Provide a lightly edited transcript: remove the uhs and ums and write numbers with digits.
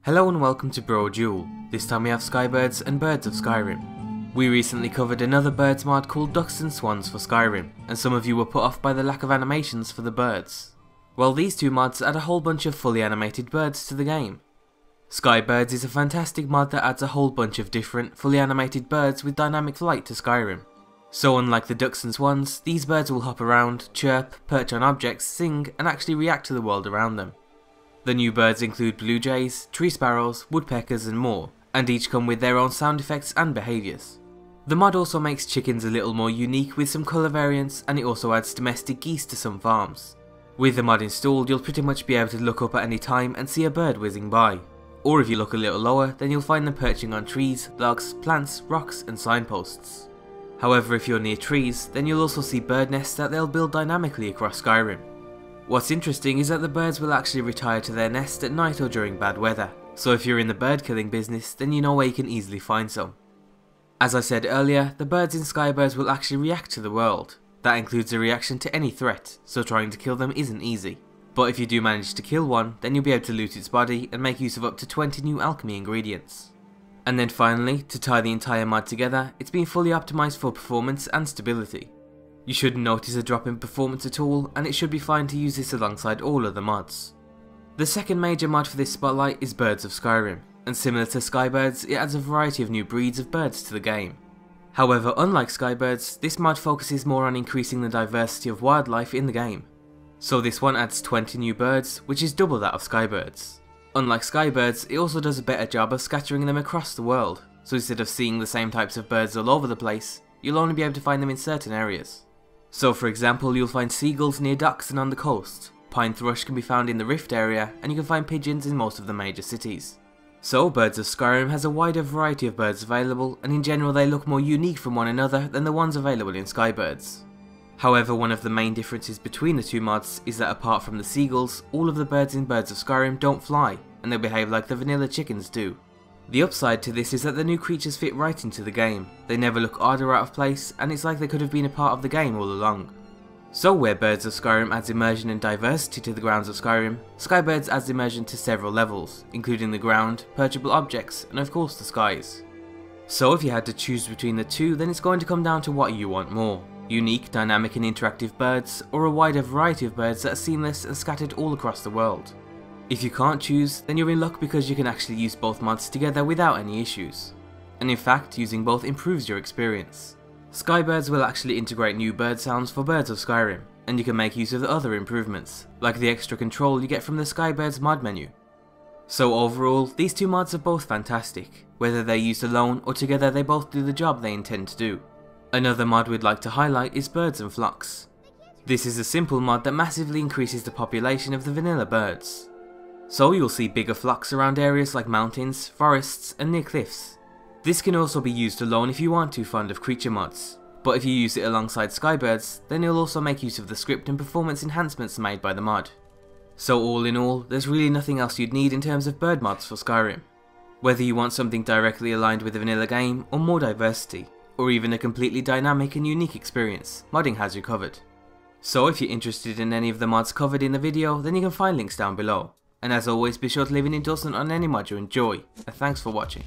Hello and welcome to Brodual. This time we have skyBirds and birds of Skyrim. We recently covered another birds mod called ducks and swans for Skyrim, and some of you were put off by the lack of animations for the birds. Well, these two mods add a whole bunch of fully animated birds to the game. skyBirds is a fantastic mod that adds a whole bunch of different, fully animated birds with dynamic flight to Skyrim. So unlike the ducks and swans, these birds will hop around, chirp, perch on objects, sing, and actually react to the world around them. The new birds include blue jays, tree sparrows, woodpeckers and more, and each come with their own sound effects and behaviours. The mod also makes chickens a little more unique with some colour variants, and it also adds domestic geese to some farms. With the mod installed, you'll pretty much be able to look up at any time and see a bird whizzing by. Or if you look a little lower, then you'll find them perching on trees, logs, plants, rocks and signposts. However, if you're near trees, then you'll also see bird nests that they'll build dynamically across Skyrim. What's interesting is that the birds will actually retire to their nest at night or during bad weather, so if you're in the bird killing business, then you know where you can easily find some. As I said earlier, the birds in skyBirds will actually react to the world. That includes a reaction to any threat, so trying to kill them isn't easy. But if you do manage to kill one, then you'll be able to loot its body and make use of up to 20 new alchemy ingredients. And then finally, to tie the entire mod together, it's been fully optimised for performance and stability. You shouldn't notice a drop in performance at all, and it should be fine to use this alongside all other mods. The second major mod for this spotlight is Birds of Skyrim, and similar to skyBirds, it adds a variety of new breeds of birds to the game. However, unlike skyBirds, this mod focuses more on increasing the diversity of wildlife in the game. So this one adds 20 new birds, which is double that of skyBirds. Unlike skyBirds, it also does a better job of scattering them across the world, so instead of seeing the same types of birds all over the place, you'll only be able to find them in certain areas. So for example, you'll find seagulls near docks and on the coast, pine thrush can be found in the rift area, and you can find pigeons in most of the major cities. So Birds of Skyrim has a wider variety of birds available, and in general they look more unique from one another than the ones available in skyBirds. However, one of the main differences between the two mods is that apart from the seagulls, all of the birds in Birds of Skyrim don't fly, and they behave like the vanilla chickens do. The upside to this is that the new creatures fit right into the game, they never look odd or out of place, and it's like they could have been a part of the game all along. So where Birds of Skyrim adds immersion and diversity to the grounds of Skyrim, skyBirds adds immersion to several levels, including the ground, perchable objects, and of course the skies. So if you had to choose between the two, then it's going to come down to what you want more. Unique, dynamic and interactive birds, or a wider variety of birds that are seamless and scattered all across the world. If you can't choose, then you're in luck because you can actually use both mods together without any issues. And in fact, using both improves your experience. skyBirds will actually integrate new bird sounds for Birds of Skyrim, and you can make use of the other improvements, like the extra control you get from the skyBirds mod menu. So overall, these two mods are both fantastic. Whether they're used alone or together, they both do the job they intend to do. Another mod we'd like to highlight is Birds and Flocks. This is a simple mod that massively increases the population of the vanilla birds. So you'll see bigger flocks around areas like mountains, forests and near cliffs. This can also be used alone if you aren't too fond of creature mods, but if you use it alongside skyBirds, then you'll also make use of the script and performance enhancements made by the mod. So all in all, there's really nothing else you'd need in terms of bird mods for Skyrim. Whether you want something directly aligned with the vanilla game, or more diversity, or even a completely dynamic and unique experience, modding has you covered. So if you're interested in any of the mods covered in the video, then you can find links down below. And as always, be sure to leave an endorsement on any mod you enjoy, and thanks for watching.